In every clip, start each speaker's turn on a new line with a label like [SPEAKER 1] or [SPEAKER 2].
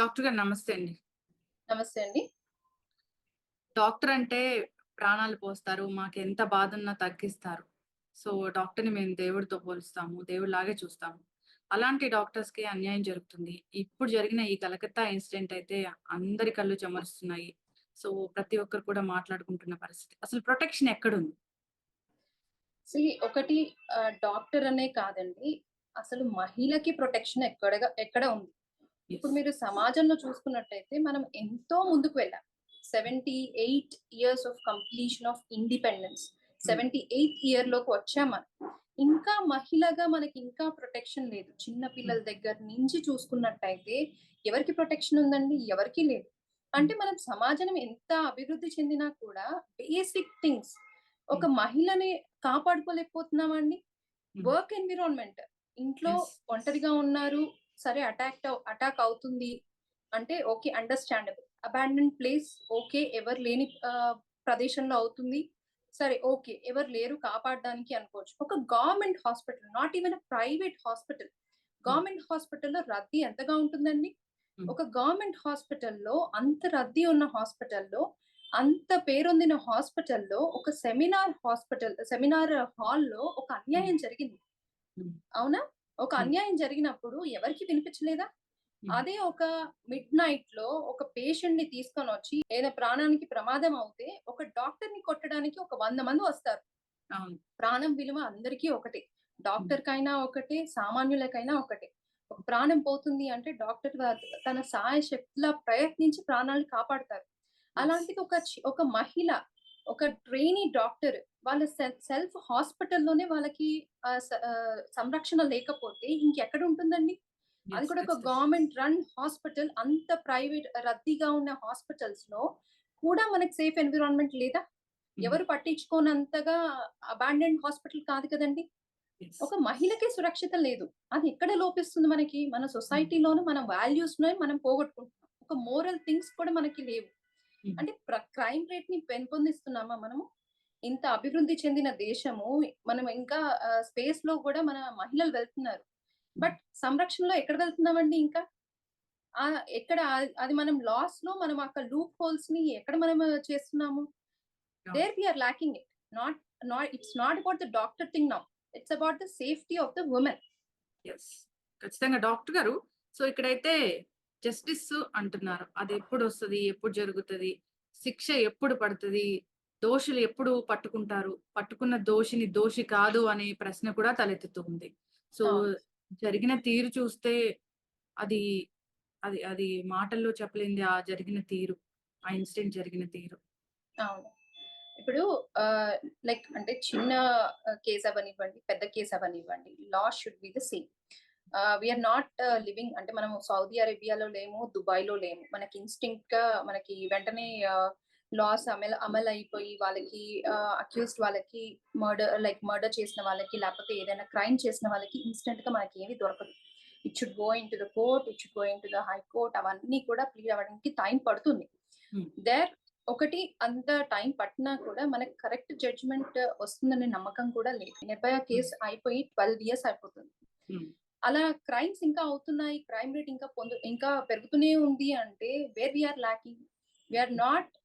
[SPEAKER 1] Doctor గారు నమస్తే అండి.
[SPEAKER 2] నమస్తే అండి.
[SPEAKER 1] డాక్టర్ అంటే ప్రాణాలు పోస్తారు. మాకెంత బాధున్నా తగ్గిస్తారు. సో, డాక్టర్‌ని మేము దేవుడితో పోలుస్తాము. దేవుడిలాగే చూస్తాము. అలాంటి డాక్టర్స్‌కి అన్యాయం జరుగుతుంది. ఇప్పుడు జరిగిన ఈ కలకత్తా ఇన్సిడెంట్ అయితే అందరి కళ్ళు చెమరుస్తున్నాయి. సో, ప్రతి ఒక్కరు కూడా మాట్లాడుకుంటున్న పరిస్థితి. అసలు ప్రొటెక్షన్ ఎక్కడుంది?
[SPEAKER 2] ఒకటి డాక్టర్ అనే కాదండి. అసలు మహిళకి ప్రొటెక్షన్ ఎక్కడ ఉంది? ఇప్పుడు
[SPEAKER 1] యెస్.
[SPEAKER 2] మీరు సమాజంలో చూసుకున్నట్టయితే మనం ఎంతో ముందుకు వెళ్ళాం. 78 years of completion of independence.
[SPEAKER 1] హ్మ్.
[SPEAKER 2] 78th ఇయర్‌లోకి వచ్చాం మనం. ఇంకా మహిళగా మనకి ఇంకా ప్రొటెక్షన్ లేదు. చిన్న
[SPEAKER 1] హ్మ్.
[SPEAKER 2] పిల్లల దగ్గర నుంచి చూసుకున్నట్టయితే ఎవరికి ప్రొటెక్షన్ ఉందండి? ఎవరికీ లేదు.
[SPEAKER 1] హ్మ్.
[SPEAKER 2] అంటే మనం సమాజం ఎంత అభివృద్ధి చెందినా కూడా బేసిక్ థింగ్స్ ఒక
[SPEAKER 1] హ్మ్.
[SPEAKER 2] మహిళని కాపాడుకోలేకపోతున్నామా అండి?
[SPEAKER 1] హ్మ్.
[SPEAKER 2] వర్క్ ఎన్విరాన్మెంట్ ఇంట్లో
[SPEAKER 1] యెస్.
[SPEAKER 2] ఒంటరిగా ఉన్నారు. సరే అటాక్ అవుతుంది. అంటే okay. Understandable. Abandoned place okay. ఎవరు లేని ప్రదేశంలో అవుతుంది. సరే ఓకే. ఎవరు లేరు కాపాడడానికి అనుకోవచ్చు. ఒక government hospital not even a private hospital.
[SPEAKER 1] హ్మ్.
[SPEAKER 2] గవర్నమెంట్ హాస్పిటల్‌లో రద్దీ ఎంతగా ఉంటుందండి?
[SPEAKER 1] హ్మ్.
[SPEAKER 2] ఒక గవర్నమెంట్ హాస్పిటల్‌లో అంత రద్దీ ఉన్న హాస్పిటల్‌లో, అంత పేరొందిన హాస్పిటల్‌లో ఒక సెమినార్ హాల్‌లో ఒక
[SPEAKER 1] హ్మ్.
[SPEAKER 2] అన్యాయం జరిగింది.
[SPEAKER 1] హ్మ్.
[SPEAKER 2] అవునా? ఒక
[SPEAKER 1] హ్మ్.
[SPEAKER 2] అన్యాయం జరిగినప్పుడు ఎవరికీ వినిపించలేదా?
[SPEAKER 1] హ్మ్.
[SPEAKER 2] అదే ఒక మిడ్‌నైట్‌లో ఒక పేషెంట్‌ని తీసుకొనొచ్చి ఏదో ప్రాణానికి ప్రమాదం అవుతే, ఒక డాక్టర్‌ని కొట్టడానికి ఒక 100 మంది వస్తారు.
[SPEAKER 1] అవును.
[SPEAKER 2] ప్రాణం విలువ అందరికీ ఒకటే.
[SPEAKER 1] హ్మ్.
[SPEAKER 2] డాక్టర్‌కైనా ఒకటే, సామాన్యులకైనా ఒకటే. ఒక ప్రాణం పోతుంది అంటే డాక్టర్ తన శాయశక్తులా ప్రయత్నించి ప్రాణాలు కాపాడతారు.
[SPEAKER 1] యెస్.
[SPEAKER 2] అలాంటిది ఒక మహిళ, ఒక ట్రైనీ డాక్టర్ వాళ్ళ సెల్ఫ్ హాస్పిటల్‌లోనే వాళ్ళకి సంరక్షణ లేకపోతే ఇంకెక్కడ ఉంటుందండి? అది
[SPEAKER 1] యెస్.
[SPEAKER 2] కూడా ఒక
[SPEAKER 1] ఖచ్చితంగా.
[SPEAKER 2] గవర్నమెంట్ రన్ హాస్పిటల్ అంత ప్రైవేట్ రద్దీగా ఉన్న హాస్పిటల్స్‌లో కూడా మనకి సేఫ్ ఎన్విరాన్మెంట్ లేదా?
[SPEAKER 1] హ్మ్.
[SPEAKER 2] ఎవరు పట్టించుకోనంతగా అబాండన్డ్ హాస్పిటల్ కాదు కదండీ!
[SPEAKER 1] యెస్.
[SPEAKER 2] ఒక మహిళకే సురక్షిత లేదు. అది ఎక్కడ లోపిస్తుంది మనకి? మన
[SPEAKER 1] హ్మ్.
[SPEAKER 2] సొసైటీలోను మన వాల్యూస్‌నే మనం పోగొట్టుకుంటున్నాం. ఒక మోరల్ థింగ్స్ కూడా మనకి లేవు.
[SPEAKER 1] హ్మ్.
[SPEAKER 2] అంటే క్రైమ్ రేట్‌ని పెంపొందిస్తున్నామా మనము? ఇంత అభివృద్ధి చెందిన దేశము, మనం ఇంకా స్పేస్‌లో గూడా మన మహిళలు వెళ్తున్నారు.
[SPEAKER 1] హ్మ్.
[SPEAKER 2] బట్ సంరక్షణలో ఎక్కడ వెళ్తున్నామండి ఇంకా? ఎక్కడ అది మనం లాస్‌లో మనం అక్కడ లూప్ హోల్స్‌ని ఎక్కడ మనము చేస్తున్నాము?
[SPEAKER 1] అవును.
[SPEAKER 2] There we are lacking it. It's not about the doctor thing now. It's about the safety of the woman.
[SPEAKER 1] Yes. ఖచ్చితంగా డాక్టర్ గారు. సో, ఇక్కడైతే జస్టిస్ అంటున్నారు. అదెప్పుడొస్తది? ఎప్పుడు జరుగుతది? శిక్ష ఎప్పుడు పడతది? దోషులు ఎప్పుడు పట్టుకుంటారు? పట్టుకున్న దోషిని దోషి కాదు అనే ప్రశ్న కూడా తలెత్తుతూ ఉంది. సో,
[SPEAKER 2] అవును.
[SPEAKER 1] జరిగిన తీరు చూస్తే అది అది అది మాటల్లో చెప్పలేనిది ఆ జరిగిన తీరు. ఆ ఇన్సిడెంట్ జరిగిన తీరు.
[SPEAKER 2] అవును. ఇప్పుడు ఆహ్, అంటే చిన్న కేస్ అవ్వనివ్వండి, పెద్ద కేస్ అవ్వనివ్వండి. Law should be the same. We are not living అంటే మనం సౌదీ అరేబియాలో లేము, దుబాయ్‌లో లేము. మనకి ఇన్‌స్టింక్ట్‌గా మనకి వెంటనే లాస్ అమలైపోయి వాళ్ళకి అక్యూజ్డ్ వాళ్ళకి మర్డర్ చేసిన వాళ్ళకి, లేకపోతే ఏదైనా క్రైమ్ చేసిన వాళ్ళకి ఇన్‌స్టంట్‌గా మనకేమి దొరకదు. It should go into the court, it should go into the high court అవన్నీ కూడా ప్లీడ్ అవ్వడానికి టైం పడుతుంది.
[SPEAKER 1] హ్మ్.
[SPEAKER 2] దేర్ ఒకటి అంత టైం పట్టినా కూడా మనకి కరెక్ట్ జడ్జ్‌మెంట్ వస్తుందనే నమ్మకం కూడా లేదు. నిర్భయ
[SPEAKER 1] హ్మ్.
[SPEAKER 2] కేస్ అయిపోయి 12 ఇయర్స్ అయిపోతుంది.
[SPEAKER 1] హ్మ్.
[SPEAKER 2] అలా క్రైమ్స్ ఇంకా అవుతున్నాయి. క్రైమ్ రేట్ ఇంకా పెరుగుతూనే ఉంది అంటే where we are lacking. We are not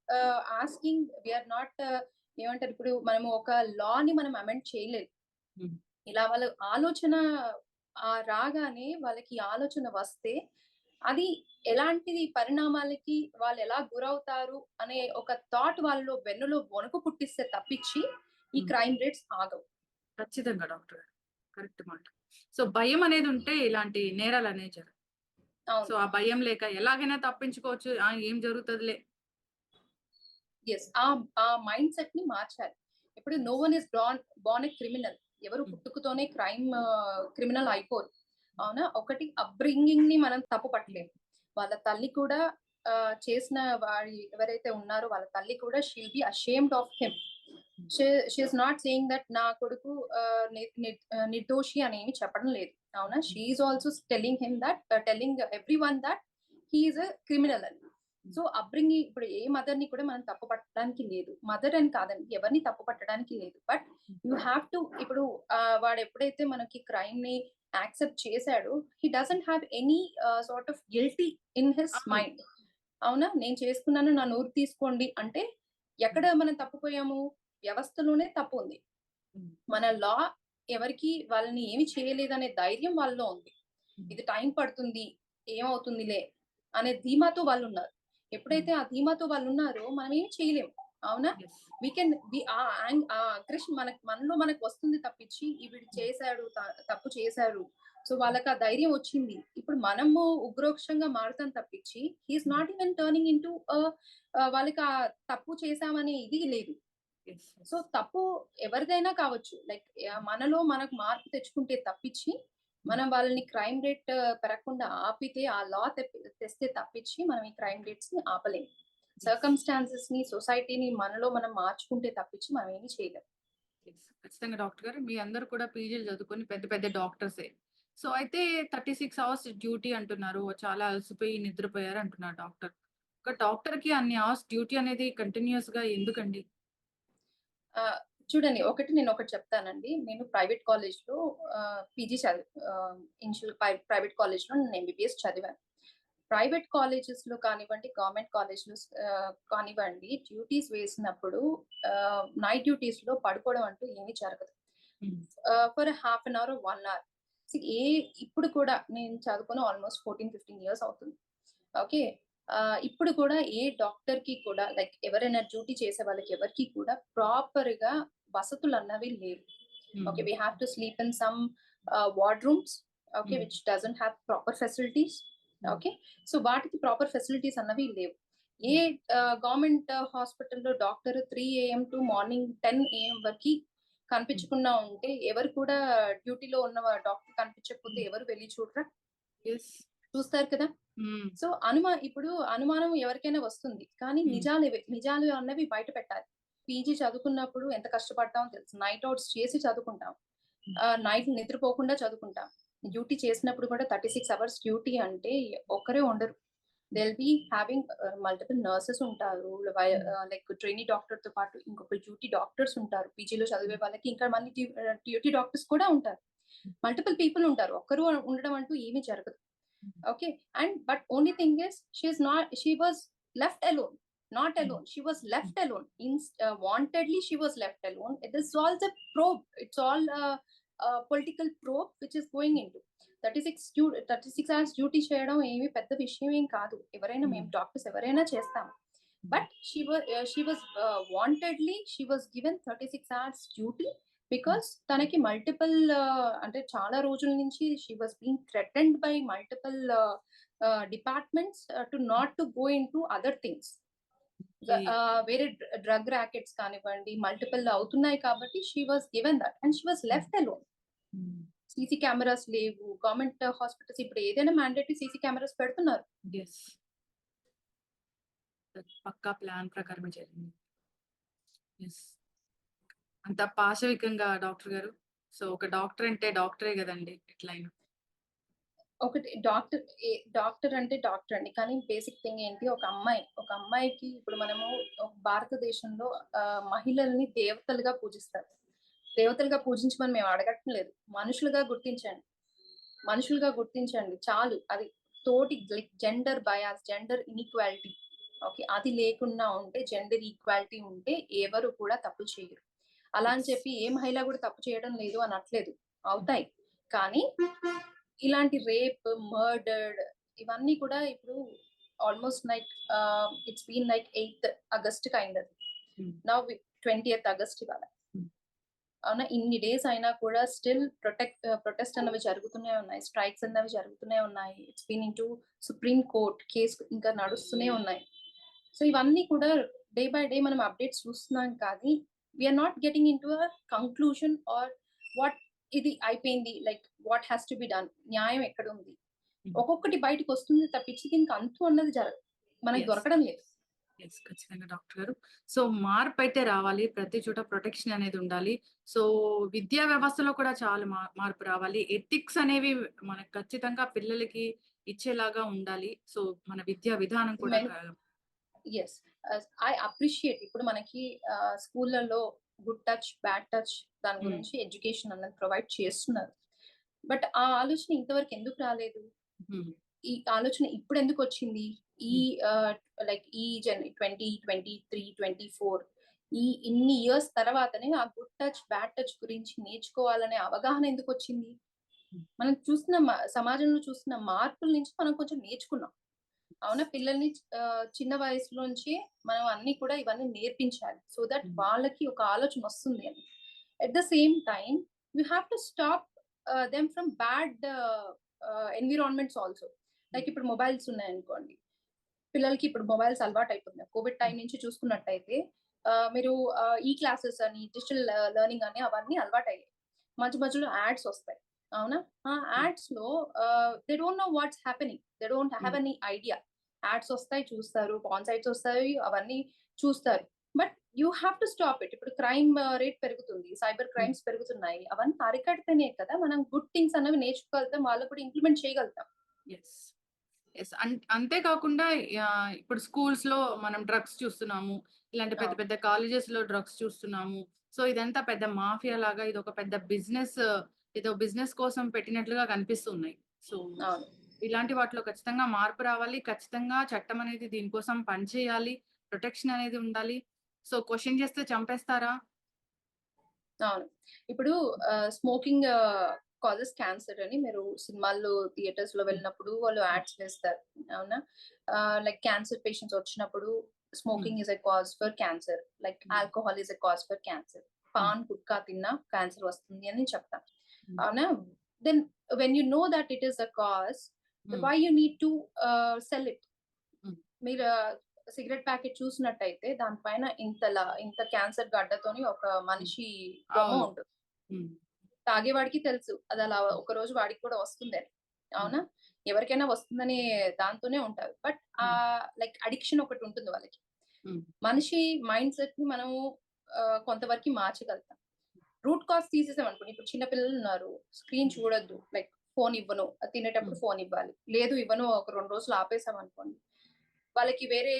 [SPEAKER 2] we are not ఏమంటారు ఇప్పుడు మనము ఒక లాని మనం అమెండ్ చేయలేదు.
[SPEAKER 1] హ్మ్.
[SPEAKER 2] ఇలా వాళ్ళ ఆలోచన రాగానే వాళ్ళకి ఆలోచన వస్తే, అది ఎలాంటిది పరిణామాలకి వాళ్ళెలా గురవుతారు అనే ఒక థాట్ వాళ్ళలో వెన్నులో వణుకు పుట్టిస్తే తప్పించి, ఈ
[SPEAKER 1] హ్మ్.
[SPEAKER 2] క్రైమ్ రేట్స్ ఆగవు.
[SPEAKER 1] ఖచ్చితంగా డాక్టర్ గారు. కరెక్ట్ మాట. సో, భయమనేదుంటే ఇలాంటి నేరాలనేవి జరగవు. సో,
[SPEAKER 2] అవును.
[SPEAKER 1] ఆ భయం లేక ఎలాగైనా తప్పించుకోవచ్చు. ఏం జరుగుతదిలే.
[SPEAKER 2] యెస్. ఆ మైండ్ సెట్‌ని మార్చాలి. ఇప్పుడు no
[SPEAKER 1] yes.
[SPEAKER 2] One is born a criminal. ఎవరు
[SPEAKER 1] హ్మ్.
[SPEAKER 2] పుట్టుకతోనే క్రిమినల్ అయిపోరు. అవునా? ఒకటి అప్బ్రింగింగ్‌ని మనం తప్పు
[SPEAKER 1] హ్మ్.
[SPEAKER 2] పట్టలేము. వాళ్ళ తల్లి కూడా చేసిన ఎవరైతే ఉన్నారో వాళ్ళ తల్లి కూడా she will be ashamed of him.
[SPEAKER 1] Hmm.
[SPEAKER 2] She is not saying that నా కొడుకు నిర్దోషి అని ఏమి చెప్పడం లేదు. అవునా?
[SPEAKER 1] Hmm.
[SPEAKER 2] She is also telling everyone that he is a criminal అని. సో అప్బ్రింగింగ్ ఇప్పుడు ఏ మదర్ ని కూడా మనం తప్పు పట్టడానికి లేదు. మదర్ అని కాదండి, ఎవరిని తప్పు పట్టడానికి లేదు. బట్ యూ హ్యావ్ టు ఇప్పుడు వాడు ఎప్పుడైతే మనకి క్రైమ్ ని యాక్సెప్ట్ చేశాడో, he doesn't have any sort of guilty in his
[SPEAKER 1] అవును.
[SPEAKER 2] మైండ్. అవునా, నేను చేసుకున్నాను, నా నోరు తీసుకోండి అంటే ఎక్కడ మనం తప్పిపోయాము? వ్యవస్థలోనే తప్పు ఉంది.
[SPEAKER 1] హ్మ్.
[SPEAKER 2] మన లా ఎవరికి వాళ్ళని ఏమి చేయలేదనే ధైర్యం వాళ్ళలో ఉంది.
[SPEAKER 1] హ్మ్.
[SPEAKER 2] ఇది టైం పడుతుంది, ఏమవుతుందిలే అనే ధీమాతో వాళ్ళున్నారు. ఎప్పుడైతే ఆ ధీమాతో వాళ్ళున్నారో మనం ఏమి చేయలేము. అవునా?
[SPEAKER 1] యెస్.
[SPEAKER 2] వి కెన్ వి ఆ అగ్రెషన్ మనలో మనకు వస్తుంది తప్పించి, వీడు చేశాడు, తప్పు చేశారు. సో వాళ్ళకి ఆ ధైర్యం వచ్చింది. ఇప్పుడు మనము ఉగ్రోక్షంగా మారుతాం తప్పించి, he is not even turning into వాళ్ళకి ఆ తప్పు చేశామనే ఇది లేదు.
[SPEAKER 1] యెస్.
[SPEAKER 2] సో తప్పు ఎవరిదైనా కావచ్చు. లైక్ మనలో మనకు మార్పు తెచ్చుకుంటే తప్పించి, మనం వాళ్ళని క్రైమ్ రేట్ పెరగకుండా ఆపితే, ఆ లా తెస్తే తప్పించి మనం ఈ క్రైమ్ రేట్స్ ని ఆపలేము. సర్కమ్స్టాన్సెస్ ని, సొసైటీని మనలో మనం మార్చుకుంటే తప్పించి మనం ఏమి చేయలేము.
[SPEAKER 1] యెస్. ఖచ్చితంగా డాక్టర్ గారు. మీ అందరూ కూడా పీజీలు చదువుకొని పెద్ద పెద్ద డాక్టర్సే. సో, అయితే 36 అవర్స్ డ్యూటీ అంటున్నారు. చాలా అలసిపోయి నిద్రపోయారు అంటున్నారు డాక్టర్. ఒక డాక్టర్‌కి అన్ని అవర్స్ డ్యూటీ అనేది కంటిన్యూయస్‌గా ఎందుకండి?
[SPEAKER 2] ఆహ్, చూడండి, నేను ఒకటి చెప్తానండి. నేను ప్రైవేట్ కాలేజ్‌లో పీజీ ఇనిషియల్ ప్రైవేట్ కాలేజ్‌లో నేను ఎంబీబీఎస్ చదివాను. ప్రైవేట్ కాలేజెస్‌లో కానివ్వండి, గవర్నమెంట్ కాలేజ్‌లో కానివ్వండి, డ్యూటీస్ వేసినప్పుడు నైట్ డ్యూటీస్‌లో పడుకోవడం అంటూ ఏమీ జరగదు.
[SPEAKER 1] Hmm.
[SPEAKER 2] For half an hour, 1 hour. See ఇప్పుడు కూడా నేను చదువుకొని ఆల్‌మోస్ట్ 14, 15 ఇయర్స్ అవుతుంది. ఓకే. ఇప్పుడు కూడా ఏ డాక్టర్‌కి కూడా లైక్ ఎవరైనా డ్యూటీ చేసే వాళ్ళకి ఎవరికీ కూడా ప్రాపర్‌గా వసతులన్నవి లేవు.
[SPEAKER 1] Hmm.
[SPEAKER 2] Okay. We have to sleep in some ward rooms. Okay.
[SPEAKER 1] Hmm.
[SPEAKER 2] Which doesn't have proper facilities.
[SPEAKER 1] Hmm.
[SPEAKER 2] Okay. So వాటికి ప్రాపర్ ఫెసిలిటీస్ అన్నవి లేవు. ఏ
[SPEAKER 1] హ్మ్.
[SPEAKER 2] గవర్నమెంట్ హాస్పిటల్‌లో doctor 3 AM to morning 10 AM వరకి
[SPEAKER 1] హ్మ్.
[SPEAKER 2] కనిపించకుండా ఉంటే, ఎవరు కూడా డ్యూటీలో ఉన్న డాక్టర్ కనిపించకపోతే
[SPEAKER 1] హ్మ్.
[SPEAKER 2] ఎవరు వెళ్లి చూడరా?
[SPEAKER 1] యెస్.
[SPEAKER 2] చూస్తారు కదా!
[SPEAKER 1] హ్మ్.
[SPEAKER 2] సో, ఇప్పుడు అనుమానం ఎవరికైనా వస్తుంది. కానీ
[SPEAKER 1] హ్మ్.
[SPEAKER 2] నిజాలు అన్నవి బయట పెట్టాలి. పీజీ చదువుకున్నప్పుడు ఎంత కష్టపడ్డామో తెలుసు. నైట్ ఔట్స్ చేసి చదువుకుంటాం.
[SPEAKER 1] హ్మ్.
[SPEAKER 2] నైట్ నిద్రపోకుండా చదువుకుంటాం. డ్యూటీ చేసినప్పుడు కూడా 36 అవర్స్ డ్యూటీ అంటే ఒక్కరే ఉండరు. They will be having multiple nurses ఉంటారు.
[SPEAKER 1] హ్మ్.
[SPEAKER 2] లైక్ ట్రైనీ డాక్టర్‌తో పాటు ఇంకొక డ్యూటీ డాక్టర్స్ ఉంటారు. పీజీలో చదివే
[SPEAKER 1] హ్మ్.
[SPEAKER 2] వాళ్ళకి ఇంకా మళ్ళీ డ్యూటీ డాక్టర్స్ కూడా ఉంటారు. మల్టిపుల్ పీపుల్ ఉంటారు. ఒక్కరు ఉండడం అంటూ ఏమీ జరగదు.
[SPEAKER 1] హ్మ్.
[SPEAKER 2] Okay. But only thing is, she was left alone. Not
[SPEAKER 1] హ్మ్.
[SPEAKER 2] alone. She was
[SPEAKER 1] హ్మ్.
[SPEAKER 2] left alone. Wantedly, she was left alone. It is all the probe. It's all a political probe which is going into. 36 hours duty చేయడం ఏమి పెద్ద విషయం ఏం కాదు. ఎవరైనా,
[SPEAKER 1] హ్మ్.
[SPEAKER 2] మేము డాక్టర్స్ ఎవరైనా చేస్తాం.
[SPEAKER 1] Hmm.
[SPEAKER 2] But she was wantedly she was given 36 hours duty
[SPEAKER 1] hmm.
[SPEAKER 2] Because తనకి మల్టిపుల్ అంటే చాలా రోజుల నుంచి she was being threatened by multiple departments to not to go into other things.
[SPEAKER 1] Okay.
[SPEAKER 2] వేరే డ్రగ్ ర్యాకెట్స్ కానివ్వండి, multiple అవుతున్నాయి కాబట్టి she was given that and she was
[SPEAKER 1] hmm.
[SPEAKER 2] Left alone.
[SPEAKER 1] Hmm.
[SPEAKER 2] CC cameras లేవు. Government hospitals ఇప్పుడు ఏదైనా mandatory CC cameras పెడుతున్నారు.
[SPEAKER 1] Yes. పక్కా plan ప్రకారమే జరిగింది. యెస్. అంత పాశవికంగా డాక్టర్ గారు. సో, ఒక డాక్టర్ అంటే డాక్టరే గదండీ! ఎట్లైనా.
[SPEAKER 2] ఒకటి డాక్టర్ అంటే డాక్టర్ అండి. కానీ బేసిక్ థింగ్ ఏంటి, ఒక అమ్మాయికి ఇప్పుడు మనము భారతదేశంలో మహిళల్ని దేవతలుగా పూజిస్తారు. దేవతలుగా పూజించమని మేము అడగటం లేదు. మనుషులుగా గుర్తించండి. మనుషులుగా గుర్తించండి చాలు. అది తోటి like gender bias, gender inequality, okay. అది లేకుండా ఉంటే, జెండర్ ఈక్వాలిటీ ఉంటే ఎవరు కూడా తప్పు చేయరు. అలా అని
[SPEAKER 1] యెస్.
[SPEAKER 2] చెప్పి ఏ మహిళ కూడా తప్పు చేయడం లేదు అనట్లేదు.
[SPEAKER 1] హ్మ్.
[SPEAKER 2] అవుతాయి. కానీ ఇలాంటి రేప్, మర్డర్డ్ ఇవన్నీ కూడా ఇప్పుడు almost like it's been like 8థ్ August kind of.
[SPEAKER 1] Hmm.
[SPEAKER 2] Now 20థ్ ఆగస్ట్ ఇవాళ.
[SPEAKER 1] హ్మ్.
[SPEAKER 2] అవునా? ఇన్ని డేస్ అయినా కూడా స్టిల్ ప్రొటెస్ట్ అన్నవి జరుగుతూనే ఉన్నాయి. స్ట్రైక్స్ అన్నవి జరుగుతూనే ఉన్నాయి. It's been into Supreme Court case ఇంకా నడుస్తూనే ఉన్నాయి. సో ఇవన్నీ కూడా డే బై డే మనం అప్డేట్స్ చూస్తున్నాం కానీ, we are not getting into a conclusion or what ఇది అయిపోయింది. Like what has to be done. న్యాయం ఎక్కడుంది?
[SPEAKER 1] హ్మ్.
[SPEAKER 2] ఒక్కొక్కటి బయటకొస్తుంది తప్పించి దీనికి అంతు అన్నది మనకు
[SPEAKER 1] యెస్.
[SPEAKER 2] దొరకడం లేదు.
[SPEAKER 1] యెస్. ఖచ్చితంగా డాక్టర్ గారు. సో, మార్పయితే రావాలి. ప్రతి చోట ప్రొటెక్షన్ అనేది ఉండాలి. సో, విద్యా వ్యవస్థలో కూడా చాలా మార్పు రావాలి. ఎథిక్స్ అనేవి మనకు ఖచ్చితంగా పిల్లలకి ఇచ్చేలాగా ఉండాలి. సో, మన విద్యా విధానం కూడా
[SPEAKER 2] మెన్ యెస్. ఐ అప్రిషియేట్ ఇప్పుడు మనకి స్కూళ్ళలో గుడ్ టచ్, బ్యాడ్ టచ్ దాని
[SPEAKER 1] హ్మ్.
[SPEAKER 2] గురించి ఎడ్యుకేషన్ అన్నది ప్రొవైడ్ చేస్తున్నారు. బట్ ఆ ఆలోచన ఇంతవరకు ఎందుకు రాలేదు?
[SPEAKER 1] హ్మ్.
[SPEAKER 2] ఈ ఆలోచన ఇప్పుడెందుకొచ్చింది? ఈ
[SPEAKER 1] హ్మ్.
[SPEAKER 2] లైక్ ఈ 2023, 24 ఇన్ని ఇయర్స్ తర్వాతనే ఆ గుడ్ టచ్, బ్యాడ్ టచ్ గురించి నేర్చుకోవాలనే అవగాహన ఎందుకొచ్చింది?
[SPEAKER 1] హ్మ్.
[SPEAKER 2] మనం చూస్తున్న సమాజంలో చూస్తున్న మార్పుల నుంచి మనం కొంచెం నేర్చుకున్నాం. అవునా? పిల్లల్ని చిన్న వయసులోంచి మనం అన్నీ కూడా ఇవన్నీ నేర్పించాలి. సో దట్
[SPEAKER 1] హ్మ్.
[SPEAKER 2] వాళ్ళకి ఒక ఆలోచన వస్తుంది అని. At the same time you have to stop them from bad environments also. Like ఇప్పుడు మొబైల్స్ ఉన్నాయనుకోండి. పిల్లలకి ఇప్పుడు మొబైల్స్ అలవాటయిపోతున్నాయి. కోవిడ్ టైం
[SPEAKER 1] హ్మ్.
[SPEAKER 2] నుంచి చూసుకున్నట్టయితే మీరు ఈ క్లాసెస్ అని, డిజిటల్ లెర్నింగ్ అని అవన్నీ అలవాటయ్యాయి. మధ్య మధ్యలో యాడ్స్ వస్తాయి. అవునా? ఆ
[SPEAKER 1] హ్మ్.
[SPEAKER 2] యాడ్స్‌లో they don't know what's happening. They don't have
[SPEAKER 1] hmm.
[SPEAKER 2] Any idea. Ads వస్తాయి చూస్తారు. పార్న్ సైట్స్ వస్తాయి. అవన్నీ చూస్తారు. But you have to stop it. ఇప్పుడు క్రైమ్ రేట్ పెరుగుతుంది. Cyber
[SPEAKER 1] hmm.
[SPEAKER 2] క్రైమ్స్ పెరుగుతున్నాయి. అవన్నీ అరికడితేనే కదా మనం గుడ్ థింగ్స్ అన్నవి నేర్చుకోగలుగుతాం. వాళ్ళకి కూడా ఇంప్లిమెంట్ చేయగలుగుతాం.
[SPEAKER 1] యెస్. యెస్. అంతే కాకుండా ఇప్పుడు స్కూల్స్‌లో మనం డ్రగ్స్ చూస్తున్నాము. ఇలాంటి పెద్ద
[SPEAKER 2] అవును.
[SPEAKER 1] పెద్ద కాలేజెస్‌లో డ్రగ్స్ చూస్తున్నాము. సో, ఇదంతా పెద్ద మాఫియా లాగా ఇదొక పెద్ద బిజినెస్, ఏదో బిజినెస్ కోసం పెట్టినట్లుగా కనిపిస్తున్నాయి. సో,
[SPEAKER 2] అవును.
[SPEAKER 1] ఇలాంటి వాటిలో ఖచ్చితంగా మార్పు రావాలి. ఖచ్చితంగా చట్టం అనేది దీనికోసం పనిచేయాలి. ప్రొటెక్షన్ అనేది ఉండాలి. సో, క్వెషన్ చేస్తే చంపేస్తారా?
[SPEAKER 2] అవును. ఇప్పుడు స్మోకింగ్ కాజెస్ క్యాన్సర్ అని మీరు సినిమాల్లో, థియేటర్స్‌లో
[SPEAKER 1] హ్మ్.
[SPEAKER 2] వెళ్ళినప్పుడు వాళ్ళు
[SPEAKER 1] హ్మ్.
[SPEAKER 2] యాడ్స్ వేస్తారు. అవునా? లైక్ క్యాన్సర్ పేషెంట్స్ వచ్చినప్పుడు
[SPEAKER 1] hmm.
[SPEAKER 2] Smoking is a cause for cancer. Like
[SPEAKER 1] hmm.
[SPEAKER 2] Alcohol is a cause for cancer.
[SPEAKER 1] Hmm.
[SPEAKER 2] Paan, gutka తిన్నా క్యాన్సర్ వస్తుంది అని చెప్తాం.
[SPEAKER 1] హ్మ్.
[SPEAKER 2] అవునా? Then when you know that it is a cause,
[SPEAKER 1] hmm.
[SPEAKER 2] Why you need to sell it?
[SPEAKER 1] Hmm.
[SPEAKER 2] మీరు cigarette packet చూసినట్టయితే దానిపైన ఇంత cancer గడ్డతోని ఒక
[SPEAKER 1] హ్మ్.
[SPEAKER 2] మనిషి బొమ్మ
[SPEAKER 1] అవును.
[SPEAKER 2] ఉంటుంది.
[SPEAKER 1] హ్మ్.
[SPEAKER 2] తాగేవాడికి తెలుసు. అదలా ఒకరోజు వాడికి కూడా వస్తుందని.
[SPEAKER 1] హ్మ్.
[SPEAKER 2] అవునా? ఎవరికైనా వస్తుందనే దాంతోనే ఉంటారు. బట్
[SPEAKER 1] హ్మ్.
[SPEAKER 2] లైక్ అడిక్షన్ ఒకటుంటుంది వాళ్ళకి.
[SPEAKER 1] హ్మ్.
[SPEAKER 2] మనిషి మైండ్ సెట్‌ని మనము కొంతవరకి మార్చగలుగుతాం. Root cause తీసేసామనుకోండి. ఇప్పుడు చిన్న పిల్లలున్నారు. స్క్రీన్
[SPEAKER 1] హ్మ్.
[SPEAKER 2] చూడొద్దు. లైక్ ఫోన్ ఇవ్వను. తినేటప్పుడు
[SPEAKER 1] హ్మ్.
[SPEAKER 2] ఫోన్ ఇవ్వాలి. లేదు ఇవ్వను ఒక 2 రోజులు ఆపేసామనుకోండి. వాళ్ళకి వేరే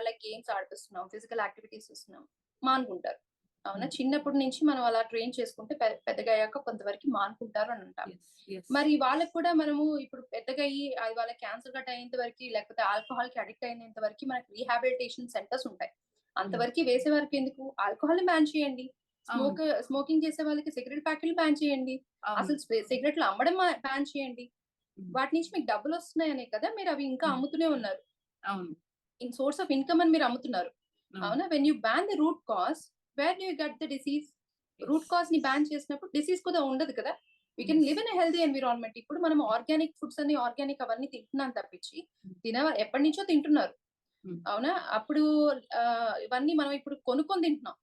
[SPEAKER 2] లైక్ గేమ్స్ ఆడిపిస్తున్నాం. ఫిజికల్ యాక్టివిటీస్ ఇస్తున్నాం. మానుకుంటారు. అవునా?
[SPEAKER 1] హ్మ్.
[SPEAKER 2] చిన్నప్పటి నుంచి మనం అలా ట్రైన్ చేసుకుంటే పెద్దగయ్యాక కొంతవరకు మానుకుంటారు అని అంటాం.
[SPEAKER 1] యెస్. యెస్.
[SPEAKER 2] మరి వాళ్ళకి కూడా మనము ఇప్పుడు పెద్దగయ్యి అది వాళ్ళకి క్యాన్సర్ గట్టా అయ్యేంత వరకి లేకపోతే ఆల్కహాల్‌కి అడిక్ట్ అయినంత వరకి మనకి రీహాబిలిటేషన్ సెంటర్స్ ఉంటాయి.
[SPEAKER 1] హ్మ్.
[SPEAKER 2] అంతవరకి వేసే వరకెందుకు? ఆల్కహాల్‌ని బ్యాన్ చేయండి.
[SPEAKER 1] అవును.
[SPEAKER 2] స్మోకింగ్ చేసే వాళ్ళకి సిగరెట్ ప్యాకెట్లు బ్యాన్ చేయండి.
[SPEAKER 1] అవును.
[SPEAKER 2] అసలు సిగరెట్లు అమ్మడం బ్యాన్ చేయండి.
[SPEAKER 1] హ్మ్.
[SPEAKER 2] వాటి నుంచి మీకు డబ్బులొస్తున్నాయనే కదా మీరవి ఇంకా
[SPEAKER 1] హ్మ్.
[SPEAKER 2] అమ్ముతూనే ఉన్నారు.
[SPEAKER 1] అవును.
[SPEAKER 2] సోర్స్ ఆఫ్ ఇన్‌కమ్ అని మీరు అమ్ముతున్నారు.
[SPEAKER 1] అవును.
[SPEAKER 2] అవునా? When you ban the root cause, where do you get the disease?
[SPEAKER 1] Yes.
[SPEAKER 2] Root కాజ్‌ని బ్యాన్ చేసినప్పుడు డిసీజ్ కూడా ఉండదు కదా! We can
[SPEAKER 1] yes.
[SPEAKER 2] Live in a healthy environment. ఇప్పుడు మనం ఆర్గానిక్ ఫుడ్స్ అని ఆర్గానిక్ అవన్నీ తింటున్నాం తప్పించి,
[SPEAKER 1] హ్మ్.
[SPEAKER 2] ఎప్పటినుంచో తింటున్నారు.
[SPEAKER 1] హ్మ్.
[SPEAKER 2] అవునా? అప్పుడు ఇవన్నీ మనం ఇప్పుడు కొనుక్కొని తింటున్నాం.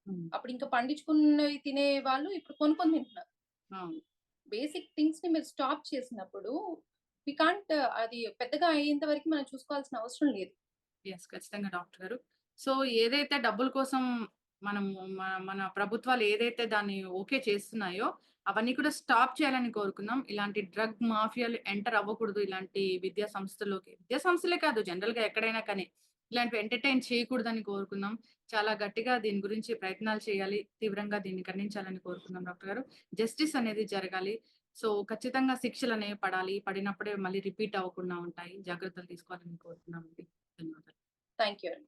[SPEAKER 1] హ్మ్.
[SPEAKER 2] అప్పుడు ఇంకా పండించుకున్నవి తినే వాళ్ళు ఇప్పుడు కొనుక్కొని తింటున్నారు.
[SPEAKER 1] అవును.
[SPEAKER 2] బేసిక్ థింగ్స్‌ని మీరు స్టాప్ చేసినప్పుడు వి కాంట్ అది పెద్దగా అయ్యేంత వరకు మనం చూసుకోవాల్సిన అవసరం లేదు.
[SPEAKER 1] యెస్. ఖచ్చితంగా డాక్టర్ గారు. సో, ఏదైతే డబ్బుల కోసం మనము మన ప్రభుత్వాలు ఏదైతే దాన్ని ఓకే చేస్తున్నాయో, అవన్నీ కూడా స్టాప్ చేయాలని కోరుకుందాం. ఇలాంటి డ్రగ్ మాఫియాలు ఎంటర్ అవ్వకూడదు. ఇలాంటి విద్యా సంస్థల్లోకి. విద్యా సంస్థలే కాదు జనరల్‌గా ఎక్కడైనా కానీ, ఇలాంటివి ఎంటర్‌టైన్ చేయకూడదని కోరుకుందాం. చాలా గట్టిగా దీని గురించి ప్రయత్నాలు చేయాలి. తీవ్రంగా దీన్ని ఖండించాలని కోరుకుందాం డాక్టర్ గారు. జస్టిస్ అనేది జరగాలి. సో, ఖచ్చితంగా శిక్షలనేవి పడాలి. పడినప్పుడే మళ్ళీ రిపీట్ అవ్వకుండా ఉంటాయి. జాగ్రత్తలు తీసుకోవాలని కోరుతున్నామండి. ధన్యవాదాలు.
[SPEAKER 2] థాంక్ యూ అండి.